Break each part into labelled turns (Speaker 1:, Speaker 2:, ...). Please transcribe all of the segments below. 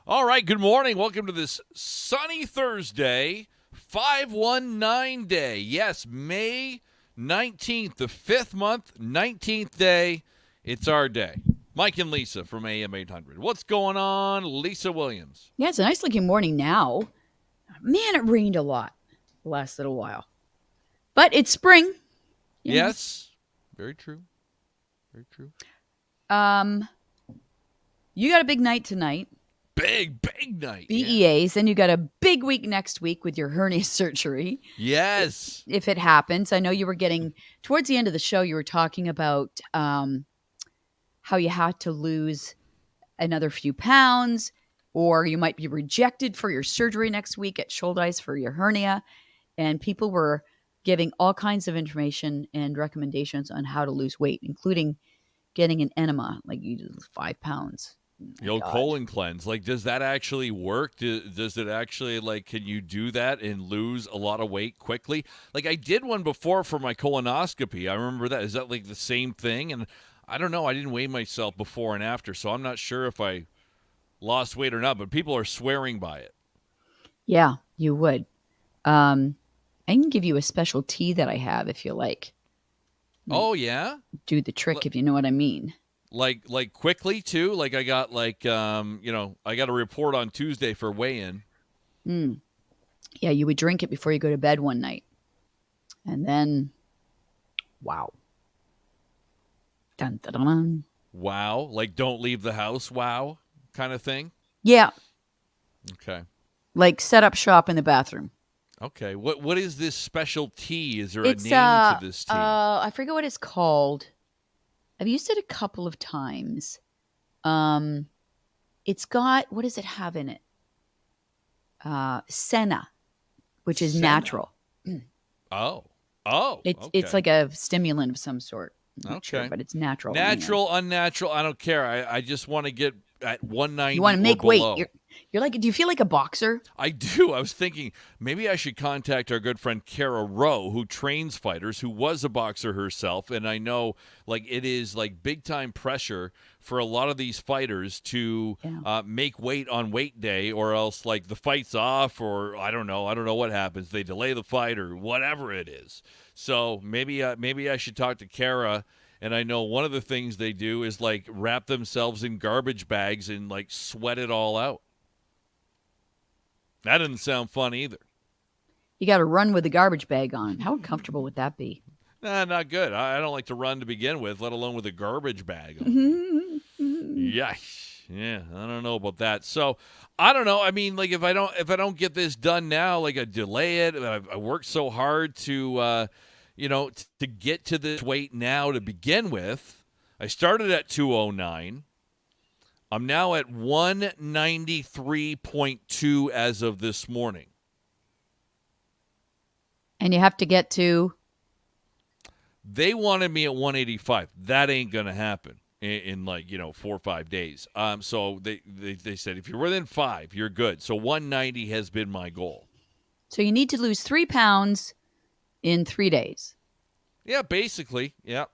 Speaker 1: All right, good morning. Welcome to this sunny Thursday, 519 day. Yes, May 19th, the 5th month, 19th day. It's our day. Mike and Lisa from AM800. What's going on, Lisa Williams?
Speaker 2: Yeah, it's a nice looking morning now. Man, it rained a lot the last little while. But it's spring. You know.
Speaker 1: Yes, very true. Very true.
Speaker 2: You got a big night tonight.
Speaker 1: Big night.
Speaker 2: BEAs. Then you got a big week next week with your hernia surgery.
Speaker 1: Yes.
Speaker 2: If it happens. I know you were getting, towards the end of the show, you were talking about how you had to lose another few pounds, or you might be rejected for your surgery next week at Shouldice for your hernia. And people were giving all kinds of information and recommendations on how to lose weight, including getting an enema, like you lose 5 pounds.
Speaker 1: The old colon cleanse. Like, does that actually work? Does it actually, like, can you do that and lose a lot of weight quickly? Like, I did one before for my colonoscopy. I remember that. Is that, like, the same thing? And I don't know. I didn't weigh myself before and after, so I'm not sure if I lost weight or not, but people are swearing by it.
Speaker 2: Yeah, you would. I can give you a special tea that I have if you like.
Speaker 1: Oh, yeah?
Speaker 2: Do the trick if you know what I mean.
Speaker 1: Like quickly, too? Like, I got, like, I got a report on Tuesday for weigh-in.
Speaker 2: Yeah, you would drink it before you go to bed one night. And then, wow. Dun, dun, dun, dun.
Speaker 1: Wow. Like, don't leave the house, wow, kind of thing?
Speaker 2: Yeah,
Speaker 1: Okay.
Speaker 2: like set up shop in the bathroom.
Speaker 1: Okay. What is this special tea? Is there a
Speaker 2: It's
Speaker 1: name to this tea?
Speaker 2: I forget what it's called. I've used it a couple of times. It's got, what does it have in it? Senna, which is
Speaker 1: Senna.
Speaker 2: natural.
Speaker 1: Oh,
Speaker 2: It's
Speaker 1: okay.
Speaker 2: like a stimulant of some sort. I'm not
Speaker 1: Okay.
Speaker 2: sure, but it's natural.
Speaker 1: Natural, unnatural, I don't care. I just want to get at 190
Speaker 2: You want to make
Speaker 1: or below.
Speaker 2: weight. You're like, do you feel like a boxer?
Speaker 1: I do. I was thinking maybe I should contact our good friend Kara Rowe, who trains fighters, who was a boxer herself, and I know like it is like big time pressure for a lot of these fighters to make weight on weight day, or else like the fight's off, or I don't know what happens. They delay the fight or whatever it is. So maybe I should talk to Kara. And I know one of the things they do is like wrap themselves in garbage bags and like sweat it all out. That doesn't sound fun either.
Speaker 2: You got to run with the garbage bag on. How uncomfortable would that be?
Speaker 1: Nah, not good. I don't like to run to begin with, let alone with a garbage bag on. Yikes. Yeah, I don't know about that. So I don't know. I mean, like if I don't get this done now, like I delay it. I worked so hard to to get to this weight now to begin with. I started at 209. I'm now at 193.2 as of this morning.
Speaker 2: And you have to get to?
Speaker 1: They wanted me at 185. That ain't going to happen in 4 or 5 days. So they said, if you're within 5, you're good. So 190 has been my goal.
Speaker 2: So you need to lose 3 pounds in 3 days.
Speaker 1: Yeah, basically. Yeah.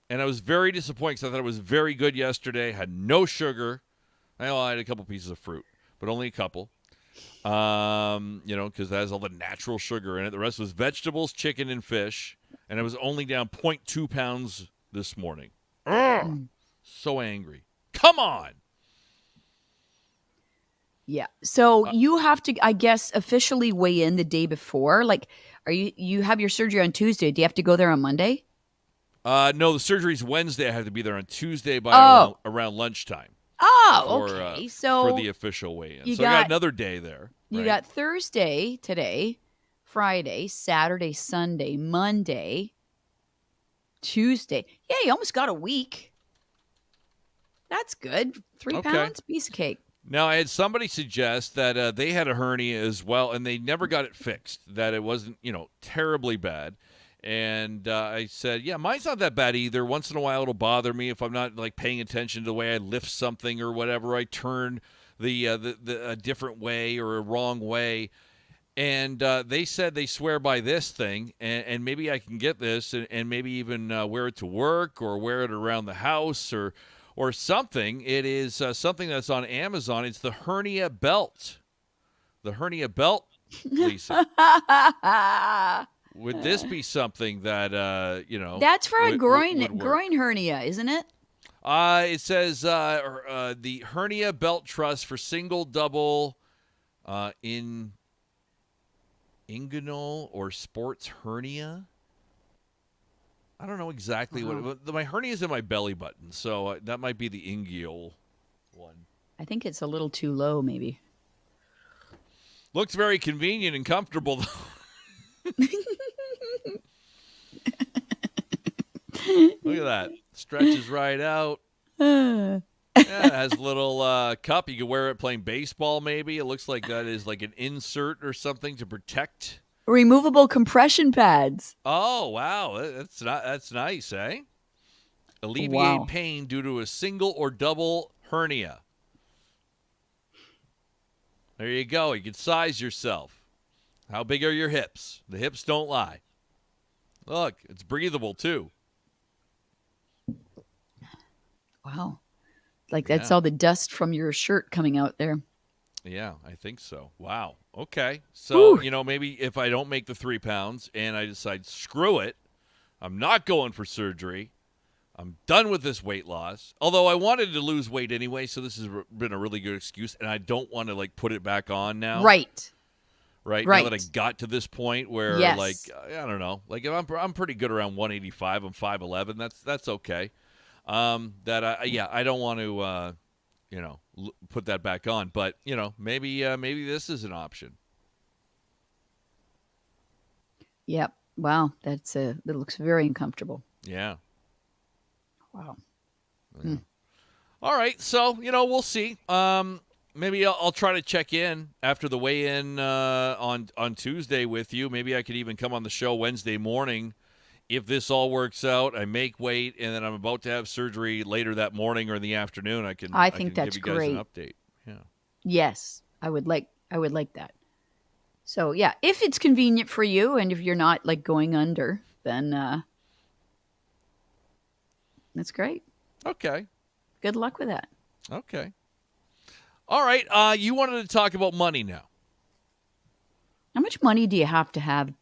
Speaker 1: And I was very disappointed because I thought it was very good yesterday. Had no sugar. I had a couple pieces of fruit, but only a couple. Because that has all the natural sugar in it. The rest was vegetables, chicken, and fish. And I was only down 0.2 pounds this morning. So angry. Come on.
Speaker 2: Yeah. So you have to, I guess, officially weigh in the day before. Like, you have your surgery on Tuesday. Do you have to go there on Monday?
Speaker 1: No, the surgery's Wednesday. I have to be there on Tuesday by around lunchtime.
Speaker 2: Oh, okay. So
Speaker 1: for the official weigh-in. So I got another day there.
Speaker 2: You got Thursday today, Friday, Saturday, Sunday, Monday, Tuesday. Yeah, you almost got a week. That's good. 3 pounds, piece of cake.
Speaker 1: Now, I had somebody suggest that they had a hernia as well, and they never got it fixed, that it wasn't, terribly bad. And I said, yeah, mine's not that bad either. Once in a while, it'll bother me if I'm not like paying attention to the way I lift something or whatever. I turn a different way or a wrong way. And they said they swear by this thing, and maybe I can get this and maybe even wear it to work or wear it around the house or or something. It is something that's on Amazon. It's the Hernia Belt. The Hernia Belt, Lisa. Would this be something that
Speaker 2: That's for a
Speaker 1: would work?
Speaker 2: groin hernia, isn't it?
Speaker 1: It says the Hernia Belt Trust for single, double, in inguinal or sports hernia. I don't know exactly what my hernia is in my belly button, so that might be the inguinal one.
Speaker 2: I think it's a little too low, maybe.
Speaker 1: Looks very convenient and comfortable, though. Look at that. Stretches right out. Yeah, it has a little cup. You can wear it playing baseball, maybe. It looks like that is like an insert or something to protect.
Speaker 2: Removable compression pads.
Speaker 1: Oh, wow. That's nice, eh? Alleviate pain due to a single or double hernia. There you go. You can size yourself. How big are your hips? The hips don't lie. Look, it's breathable, too.
Speaker 2: Wow. Like that's all the dust from your shirt coming out there.
Speaker 1: Yeah, I think so. Wow. Okay. So, maybe if I don't make the 3 pounds and I decide, screw it, I'm not going for surgery. I'm done with this weight loss. Although I wanted to lose weight anyway, so this has been a really good excuse, and I don't want to, put it back on now.
Speaker 2: Right.
Speaker 1: Now that I got to this point where, I don't know. If I'm pretty good around 185. I'm 5'11". That's okay. I don't want to, put that back on. But, maybe this is an option.
Speaker 2: Yep. Wow. That looks very uncomfortable.
Speaker 1: Yeah.
Speaker 2: Wow.
Speaker 1: Yeah. All right. So, we'll see. Maybe I'll try to check in after the weigh-in on Tuesday with you. Maybe I could even come on the show Wednesday morning. If this all works out, I make weight, and then I'm about to have surgery later that morning or in the afternoon, I can
Speaker 2: that's
Speaker 1: give you guys
Speaker 2: great.
Speaker 1: an update. Yeah.
Speaker 2: Yes, I would like that. So yeah, if it's convenient for you, and if you're not going under, then that's great.
Speaker 1: Okay.
Speaker 2: Good luck with that.
Speaker 1: Okay. All right. You wanted to talk about money now.
Speaker 2: How much money do you have to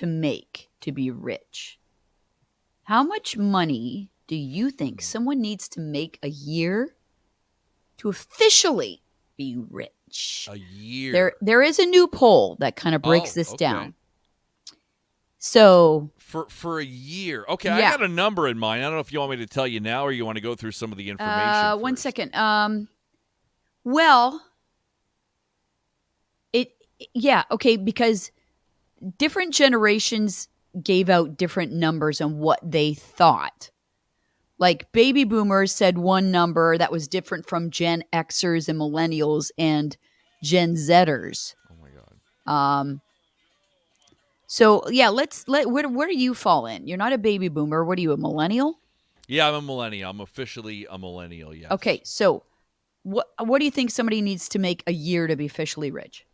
Speaker 2: make to be rich? How much money do you think someone needs to make a year to officially be rich?
Speaker 1: A year.
Speaker 2: There is a new poll that kind of breaks this down. So
Speaker 1: for a year. Okay, I got a number in mind. I don't know if you want me to tell you now or you want to go through some of the information first.
Speaker 2: 1 second. Well, because different generations gave out different numbers on what they thought. Like baby boomers said one number that was different from Gen Xers and millennials and Gen Zers.
Speaker 1: Oh my God.
Speaker 2: So yeah, where do you fall in? You're not a baby boomer. What are you, a millennial?
Speaker 1: Yeah, I'm a millennial. I'm officially a millennial, yes.
Speaker 2: Okay, so what do you think somebody needs to make a year to be officially rich?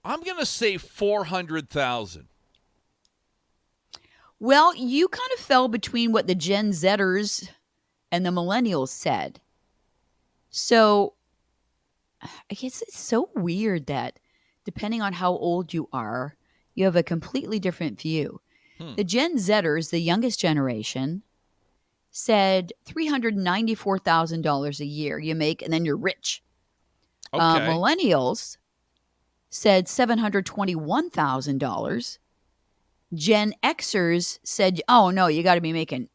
Speaker 1: I'm going to say 400,000.
Speaker 2: Well, you kind of fell between what the Gen Zers and the millennials said. So I guess it's so weird that depending on how old you are, you have a completely different view. The Gen Zers, the youngest generation, said $394,000 a year you make, and then you're rich.
Speaker 1: Okay.
Speaker 2: Millennials said $721,000. Gen Xers said, "Oh no, you got to be making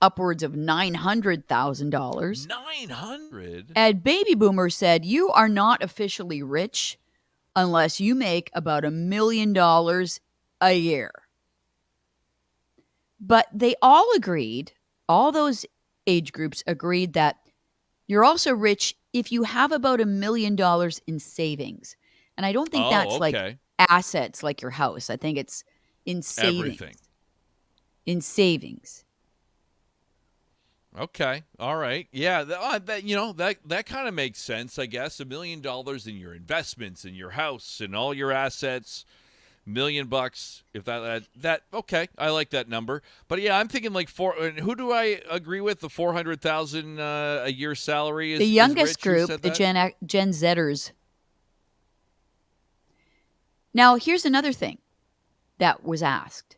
Speaker 2: upwards of $900,000."
Speaker 1: 900.
Speaker 2: And baby boomers said, "You are not officially rich unless you make about $1 million a year." But they all agreed, all those age groups agreed that you're also rich if you have about $1 million in savings. And I don't think that's like assets like your house. I think it's in savings.
Speaker 1: Everything.
Speaker 2: In savings.
Speaker 1: Okay. All right. Yeah. That kind of makes sense, I guess. $1 million in your investments, in your house, and all your assets. $1,000,000, if that okay, I like that number. But yeah, I'm thinking like four. And who do I agree with? The 400,000 a year salary
Speaker 2: The
Speaker 1: is
Speaker 2: youngest
Speaker 1: rich. Who
Speaker 2: group,
Speaker 1: said
Speaker 2: the
Speaker 1: that?
Speaker 2: Gen Zers. Now, here's another thing that was asked.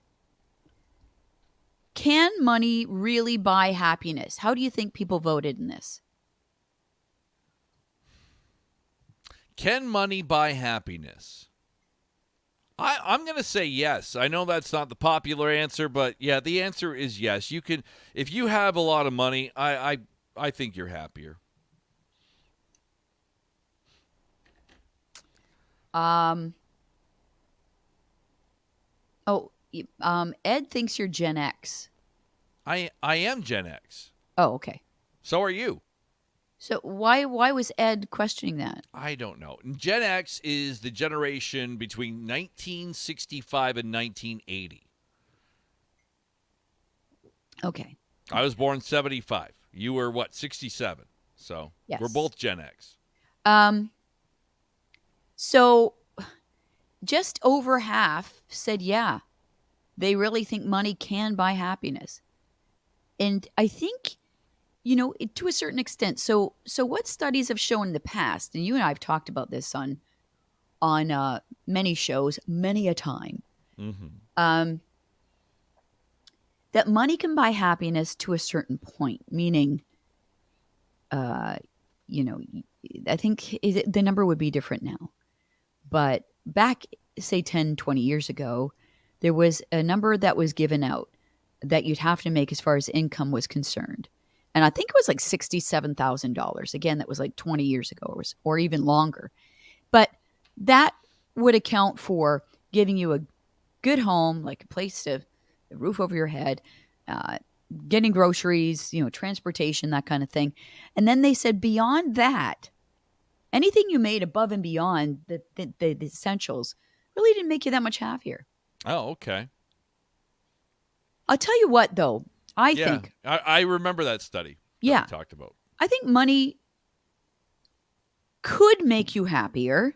Speaker 2: Can money really buy happiness? How do you think people voted in this?
Speaker 1: Can money buy happiness? I'm going to say yes. I know that's not the popular answer, but yeah, the answer is yes. You can, if you have a lot of money, I think you're happier.
Speaker 2: Um. Oh, Ed thinks you're Gen X.
Speaker 1: I am Gen X.
Speaker 2: Oh, okay.
Speaker 1: So are you.
Speaker 2: So why was Ed questioning that?
Speaker 1: I don't know. Gen X is the generation between 1965 and 1980.
Speaker 2: Okay.
Speaker 1: I was born 75. You were what, 67? So
Speaker 2: Yes.
Speaker 1: we're both Gen X.
Speaker 2: So just over half said yeah. They really think money can buy happiness. And I think, to a certain extent. So what studies have shown in the past, and you and I have talked about this on many shows, many a time,
Speaker 1: Mm-hmm.
Speaker 2: that money can buy happiness to a certain point, meaning, I think the number would be different now. But back, say, 10, 20 years ago, there was a number that was given out that you'd have to make as far as income was concerned. And I think it was like $67,000. Again, that was like 20 years ago or even longer. But that would account for getting you a good home, like a place to, a roof over your head, getting groceries, transportation, that kind of thing. And then they said beyond that, anything you made above and beyond the essentials really didn't make you that much happier.
Speaker 1: Oh, okay.
Speaker 2: I'll tell you what, though. I
Speaker 1: Yeah,
Speaker 2: think,
Speaker 1: I remember that study that
Speaker 2: yeah,
Speaker 1: we talked about.
Speaker 2: I think money could make you happier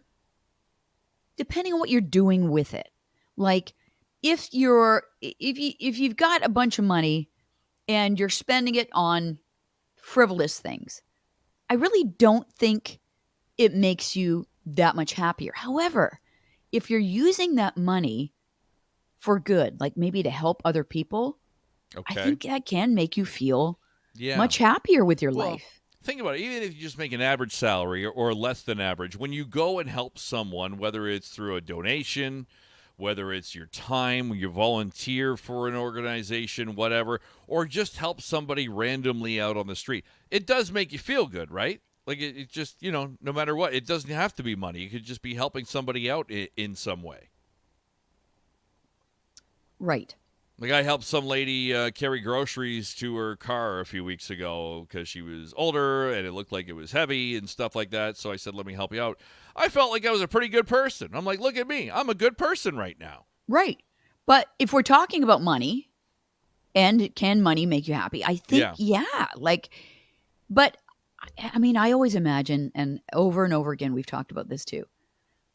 Speaker 2: depending on what you're doing with it. Like if you've got a bunch of money and you're spending it on frivolous things, I really don't think it makes you that much happier. However, if you're using that money for good, like maybe to help other people, I
Speaker 1: Okay.
Speaker 2: think that can make you feel
Speaker 1: Yeah.
Speaker 2: much happier with your
Speaker 1: Well,
Speaker 2: life.
Speaker 1: think about it. Even if you just make an average salary or less than average, when you go and help someone, whether it's through a donation, whether it's your time, you volunteer for an organization, whatever, or just help somebody randomly out on the street, it does make you feel good, right? Like it just, no matter what, it doesn't have to be money. You could just be helping somebody out in some way.
Speaker 2: Right.
Speaker 1: Like I helped some lady carry groceries to her car a few weeks ago because she was older and it looked like it was heavy and stuff like that. So I said, let me help you out. I felt like I was a pretty good person. I'm like, look at me. I'm a good person right now.
Speaker 2: Right. But if we're talking about money and can money make you happy, I think, yeah. But I mean, I always imagine, and over again, we've talked about this too,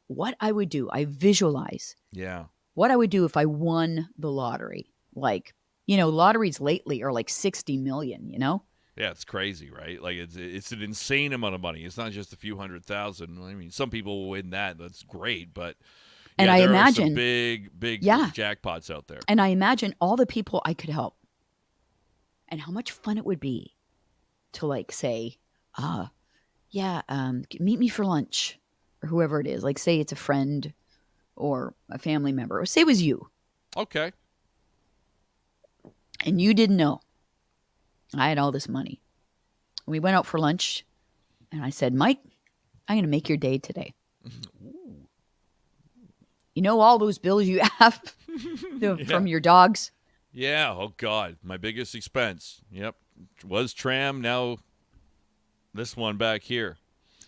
Speaker 2: what I would do. I visualize
Speaker 1: Yeah.
Speaker 2: what I would do if I won the lottery. Like, lotteries lately are like 60 million,
Speaker 1: Yeah, it's crazy, right? Like it's an insane amount of money. It's not just a few 100,000. I mean, some people will win that. That's great, but
Speaker 2: And
Speaker 1: yeah,
Speaker 2: I
Speaker 1: there are
Speaker 2: imagine
Speaker 1: some big
Speaker 2: Yeah.
Speaker 1: jackpots out there.
Speaker 2: And I imagine all the people I could help and how much fun it would be to like say, meet me for lunch or whoever it is. Like say it's a friend or a family member, or say it was you
Speaker 1: Okay.
Speaker 2: and you didn't know I had all this money. We went out for lunch and I said, Mike, I'm going to make your day today. All those bills you have from your dogs?
Speaker 1: Yeah. Oh God, my biggest expense. Yep, was tram. Now this one back here.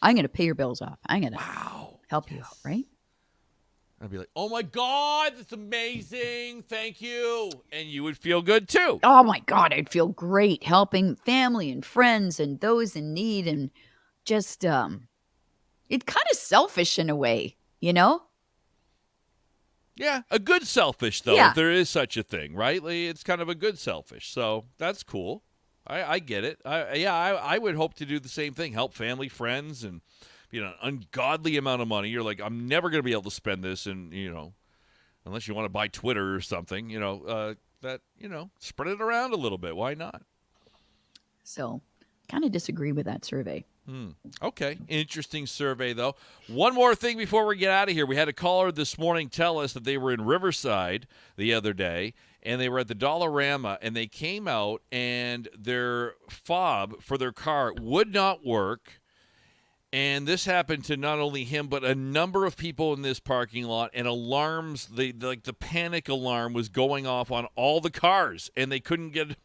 Speaker 2: I'm going to pay your bills off. I'm going to help you out, right?
Speaker 1: I'd be like, oh my God, that's amazing. Thank you. And you would feel good too.
Speaker 2: Oh my God, I'd feel great helping family and friends and those in need, and just it's kind of selfish in a way,
Speaker 1: Yeah, a good selfish, though,
Speaker 2: Yeah.
Speaker 1: if there is such a thing, right? Like, it's kind of a good selfish. So that's cool. I get it. I would hope to do the same thing, help family, friends, and an ungodly amount of money. You're like, I'm never going to be able to spend this, and unless you want to buy Twitter or something, spread it around a little bit. Why not?
Speaker 2: So, kind of disagree with that survey.
Speaker 1: Okay. Interesting survey, though. One more thing before we get out of here. We had a caller this morning tell us that they were in Riverside the other day, and they were at the Dollarama, and they came out, and their fob for their car would not work. And this happened to not only him, but a number of people in this parking lot, and alarms, the panic alarm was going off on all the cars, and they couldn't get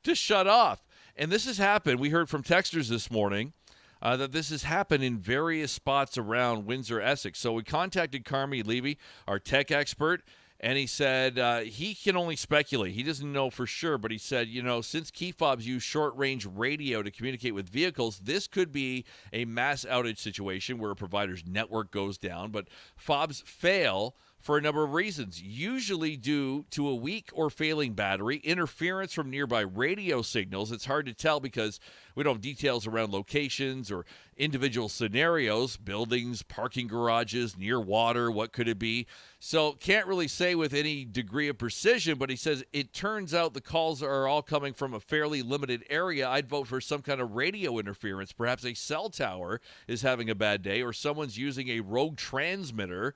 Speaker 1: to shut off. And this has happened. We heard from texters this morning that this has happened in various spots around Windsor, Essex. So we contacted Carmi Levy, our tech expert, and he said he can only speculate. He doesn't know for sure, but he said, since key fobs use short-range radio to communicate with vehicles, this could be a mass outage situation where a provider's network goes down. But fobs fail for a number of reasons, usually due to a weak or failing battery, interference from nearby radio signals. It's hard to tell because we don't have details around locations or individual scenarios, buildings, parking garages, near water, what could it be? So can't really say with any degree of precision, but he says it turns out the calls are all coming from a fairly limited area. I'd vote for some kind of radio interference. Perhaps a cell tower is having a bad day, or someone's using a rogue transmitter,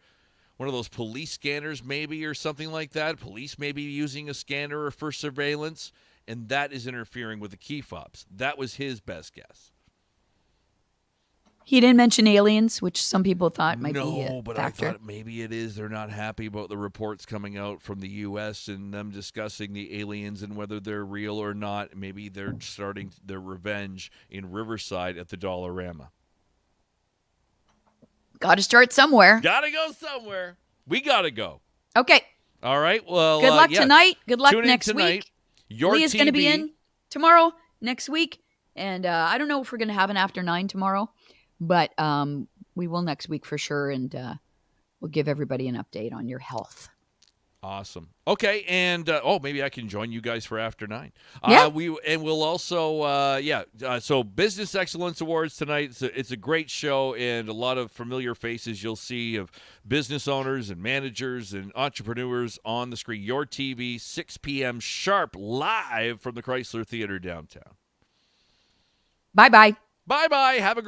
Speaker 1: one of those police scanners maybe, or something like that. Police may be using a scanner for surveillance, and that is interfering with the key fobs. That was his best guess.
Speaker 2: He didn't mention aliens, which some people thought might be a factor.
Speaker 1: No, but I thought maybe it is. They're not happy about the reports coming out from the U.S. and them discussing the aliens and whether they're real or not. Maybe they're starting their revenge in Riverside at the Dollarama.
Speaker 2: Got to start somewhere.
Speaker 1: Got to go somewhere. We got to go.
Speaker 2: Okay.
Speaker 1: All right. Well,
Speaker 2: good luck tonight. Good luck next week.
Speaker 1: Your
Speaker 2: Leah's going to be in tomorrow, next week. And I don't know if we're going to have an after 9 tomorrow, but we will next week for sure. And we'll give everybody an update on your health.
Speaker 1: Awesome. Okay, and maybe I can join you guys for after 9.
Speaker 2: Yeah.
Speaker 1: We'll also so Business Excellence Awards tonight. It's a great show and a lot of familiar faces you'll see of business owners and managers and entrepreneurs on the screen. Your TV, 6 p.m. sharp, live from the Chrysler Theater downtown.
Speaker 2: Bye-bye.
Speaker 1: Bye-bye. Have a great